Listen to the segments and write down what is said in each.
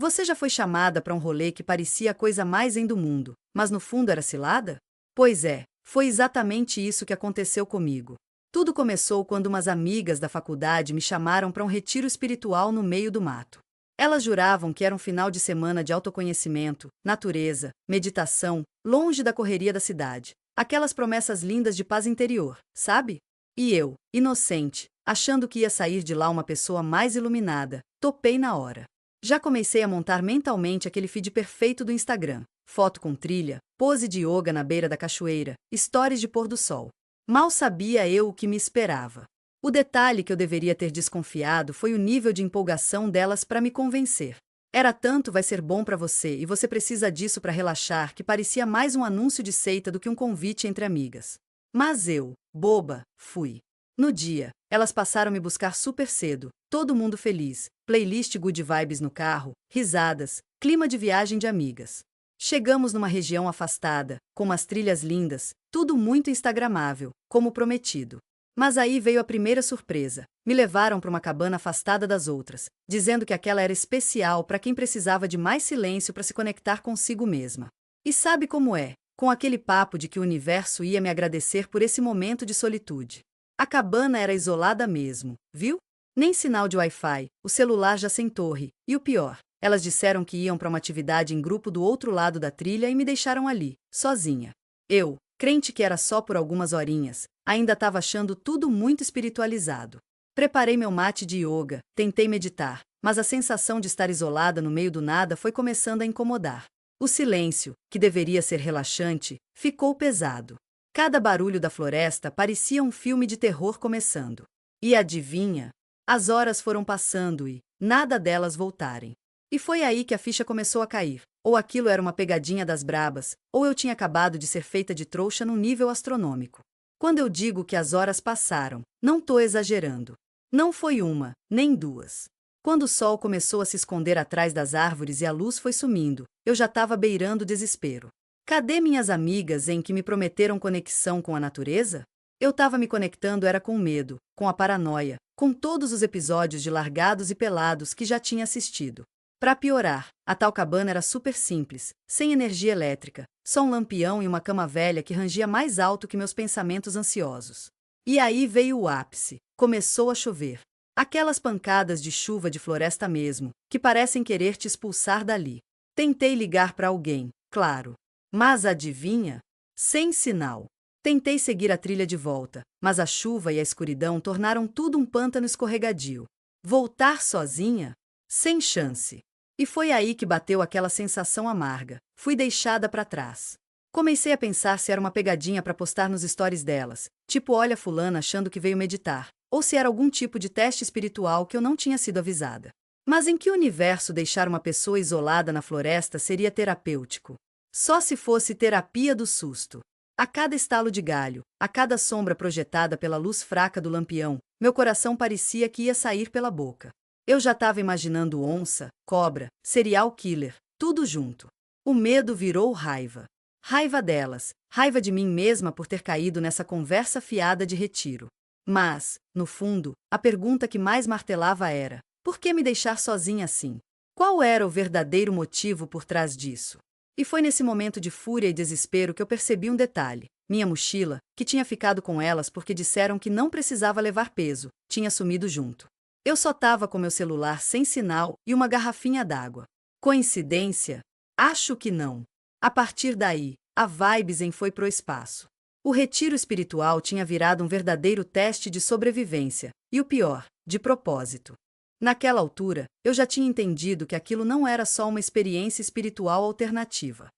Você já foi chamada para um rolê que parecia a coisa mais zen do mundo, mas no fundo era cilada? Pois é, foi exatamente isso que aconteceu comigo. Tudo começou quando umas amigas da faculdade me chamaram para um retiro espiritual no meio do mato. Elas juravam que era um final de semana de autoconhecimento, natureza, meditação, longe da correria da cidade. Aquelas promessas lindas de paz interior, sabe? E eu, inocente, achando que ia sair de lá uma pessoa mais iluminada, topei na hora. Já comecei a montar mentalmente aquele feed perfeito do Instagram. Foto com trilha, pose de yoga na beira da cachoeira, stories de pôr do sol. Mal sabia eu o que me esperava. O detalhe que eu deveria ter desconfiado foi o nível de empolgação delas para me convencer. Era tanto vai ser bom para você e você precisa disso para relaxar que parecia mais um anúncio de seita do que um convite entre amigas. Mas eu, boba, fui. No dia, elas passaram a me buscar super cedo, todo mundo feliz, playlist good vibes no carro, risadas, clima de viagem de amigas. Chegamos numa região afastada, com umas trilhas lindas, tudo muito instagramável, como prometido. Mas aí veio a primeira surpresa. Me levaram para uma cabana afastada das outras, dizendo que aquela era especial para quem precisava de mais silêncio para se conectar consigo mesma. E sabe como é? Com aquele papo de que o universo ia me agradecer por esse momento de solitude. A cabana era isolada mesmo, viu? Nem sinal de Wi-Fi, o celular já sem torre, e o pior, elas disseram que iam para uma atividade em grupo do outro lado da trilha e me deixaram ali, sozinha. Eu, crente que era só por algumas horinhas, ainda estava achando tudo muito espiritualizado. Preparei meu mate de yoga, tentei meditar, mas a sensação de estar isolada no meio do nada foi começando a incomodar. O silêncio, que deveria ser relaxante, ficou pesado. Cada barulho da floresta parecia um filme de terror começando. E adivinha? As horas foram passando e nada delas voltarem. E foi aí que a ficha começou a cair. Ou aquilo era uma pegadinha das brabas, ou eu tinha acabado de ser feita de trouxa num nível astronômico. Quando eu digo que as horas passaram, não tô exagerando. Não foi uma, nem duas. Quando o sol começou a se esconder atrás das árvores e a luz foi sumindo, eu já estava beirando o desespero. Cadê minhas amigas em que me prometeram conexão com a natureza? Eu estava me conectando era com medo, com a paranoia, com todos os episódios de Largados e Pelados que já tinha assistido. Para piorar, a tal cabana era super simples, sem energia elétrica, só um lampião e uma cama velha que rangia mais alto que meus pensamentos ansiosos. E aí veio o ápice, começou a chover. Aquelas pancadas de chuva de floresta mesmo, que parecem querer te expulsar dali. Tentei ligar para alguém, claro. Mas adivinha? Sem sinal. Tentei seguir a trilha de volta, mas a chuva e a escuridão tornaram tudo um pântano escorregadio. Voltar sozinha? Sem chance. E foi aí que bateu aquela sensação amarga. Fui deixada para trás. Comecei a pensar se era uma pegadinha para postar nos stories delas, tipo olha fulana achando que veio meditar, ou se era algum tipo de teste espiritual que eu não tinha sido avisada. Mas em que universo deixar uma pessoa isolada na floresta seria terapêutico? Só se fosse terapia do susto. A cada estalo de galho, a cada sombra projetada pela luz fraca do lampião, meu coração parecia que ia sair pela boca. Eu já estava imaginando onça, cobra, serial killer, tudo junto. O medo virou raiva. Raiva delas, raiva de mim mesma por ter caído nessa conversa fiada de retiro. Mas, no fundo, a pergunta que mais martelava era: por que me deixar sozinha assim? Qual era o verdadeiro motivo por trás disso? E foi nesse momento de fúria e desespero que eu percebi um detalhe. Minha mochila, que tinha ficado com elas porque disseram que não precisava levar peso, tinha sumido junto. Eu só estava com meu celular sem sinal e uma garrafinha d'água. Coincidência? Acho que não. A partir daí, a vibe zen foi pro espaço. O retiro espiritual tinha virado um verdadeiro teste de sobrevivência, e o pior, de propósito. Naquela altura, eu já tinha entendido que aquilo não era só uma experiência espiritual alternativa.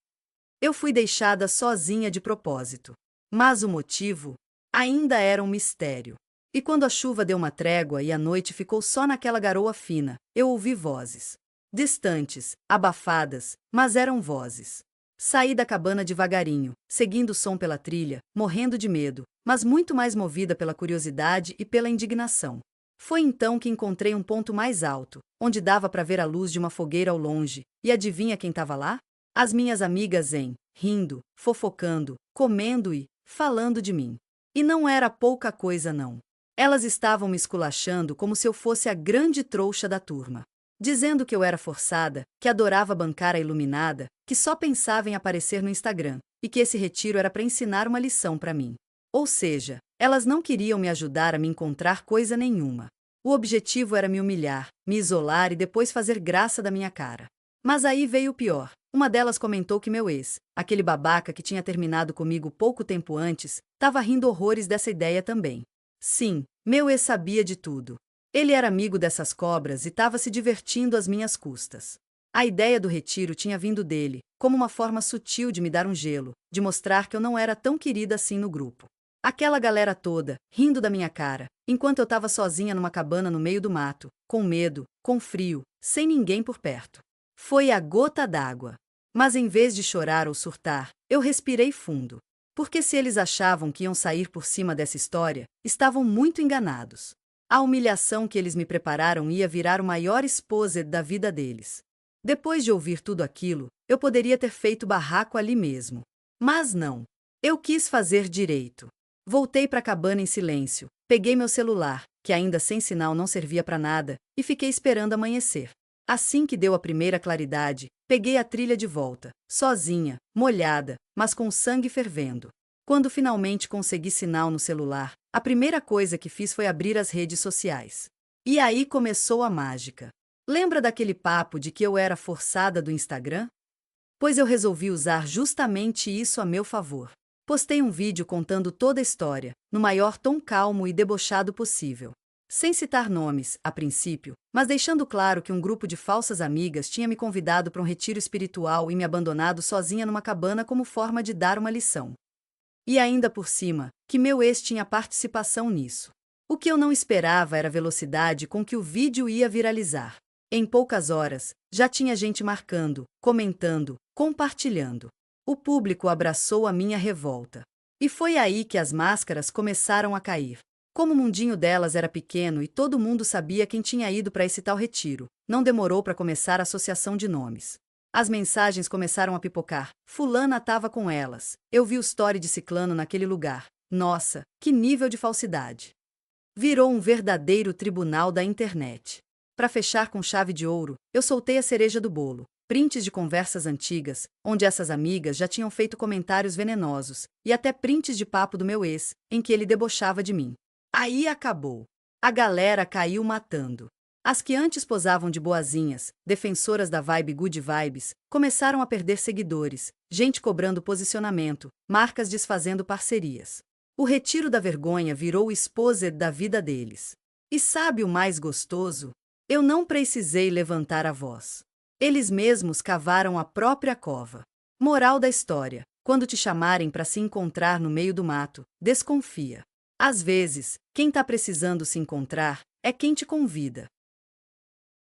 Eu fui deixada sozinha de propósito. Mas o motivo ainda era um mistério. E quando a chuva deu uma trégua e a noite ficou só naquela garoa fina, eu ouvi vozes. Distantes, abafadas, mas eram vozes. Saí da cabana devagarinho, seguindo o som pela trilha, morrendo de medo, mas muito mais movida pela curiosidade e pela indignação. Foi então que encontrei um ponto mais alto, onde dava para ver a luz de uma fogueira ao longe, e adivinha quem estava lá? As minhas amigas zen, rindo, fofocando, comendo e falando de mim. E não era pouca coisa não. Elas estavam me esculachando como se eu fosse a grande trouxa da turma. dizendo que eu era forçada, que adorava bancar a iluminada, que só pensava em aparecer no Instagram, e que esse retiro era para ensinar uma lição para mim. Ou seja, elas não queriam me ajudar a me encontrar coisa nenhuma. O objetivo era me humilhar, me isolar e depois fazer graça da minha cara. Mas aí veio o pior. Uma delas comentou que meu ex, aquele babaca que tinha terminado comigo pouco tempo antes, estava rindo horrores dessa ideia também. Sim, meu ex sabia de tudo. Ele era amigo dessas cobras e estava se divertindo às minhas custas. A ideia do retiro tinha vindo dele, como uma forma sutil de me dar um gelo, de mostrar que eu não era tão querida assim no grupo. Aquela galera toda, rindo da minha cara, enquanto eu estava sozinha numa cabana no meio do mato, com medo, com frio, sem ninguém por perto. Foi a gota d'água. Mas em vez de chorar ou surtar, eu respirei fundo. Porque se eles achavam que iam sair por cima dessa história, estavam muito enganados. A humilhação que eles me prepararam ia virar o maior exposed da vida deles. Depois de ouvir tudo aquilo, eu poderia ter feito barraco ali mesmo. Mas não. Eu quis fazer direito. Voltei para a cabana em silêncio, peguei meu celular, que ainda sem sinal não servia para nada, e fiquei esperando amanhecer. Assim que deu a primeira claridade, peguei a trilha de volta, sozinha, molhada, mas com sangue fervendo. Quando finalmente consegui sinal no celular, a primeira coisa que fiz foi abrir as redes sociais. E aí começou a mágica. Lembra daquele papo de que eu era forçada do Instagram? Pois eu resolvi usar justamente isso a meu favor. Postei um vídeo contando toda a história, no maior tom calmo e debochado possível. Sem citar nomes, a princípio, mas deixando claro que um grupo de falsas amigas tinha me convidado para um retiro espiritual e me abandonado sozinha numa cabana como forma de dar uma lição. E ainda por cima, que meu ex tinha participação nisso. O que eu não esperava era a velocidade com que o vídeo ia viralizar. Em poucas horas, já tinha gente marcando, comentando, compartilhando. O público abraçou a minha revolta. E foi aí que as máscaras começaram a cair. Como o mundinho delas era pequeno e todo mundo sabia quem tinha ido para esse tal retiro, não demorou para começar a associação de nomes. As mensagens começaram a pipocar. Fulana estava com elas. Eu vi o story de ciclano naquele lugar. Nossa, que nível de falsidade. Virou um verdadeiro tribunal da internet. Para fechar com chave de ouro, eu soltei a cereja do bolo. Prints de conversas antigas, onde essas amigas já tinham feito comentários venenosos, e até prints de papo do meu ex, em que ele debochava de mim. Aí acabou. A galera caiu matando. As que antes posavam de boazinhas, defensoras da vibe good vibes, começaram a perder seguidores, gente cobrando posicionamento, marcas desfazendo parcerias. O retiro da vergonha virou o exposed da vida deles. E sabe o mais gostoso? Eu não precisei levantar a voz. Eles mesmos cavaram a própria cova. Moral da história: quando te chamarem para se encontrar no meio do mato, desconfia. Às vezes, quem está precisando se encontrar é quem te convida.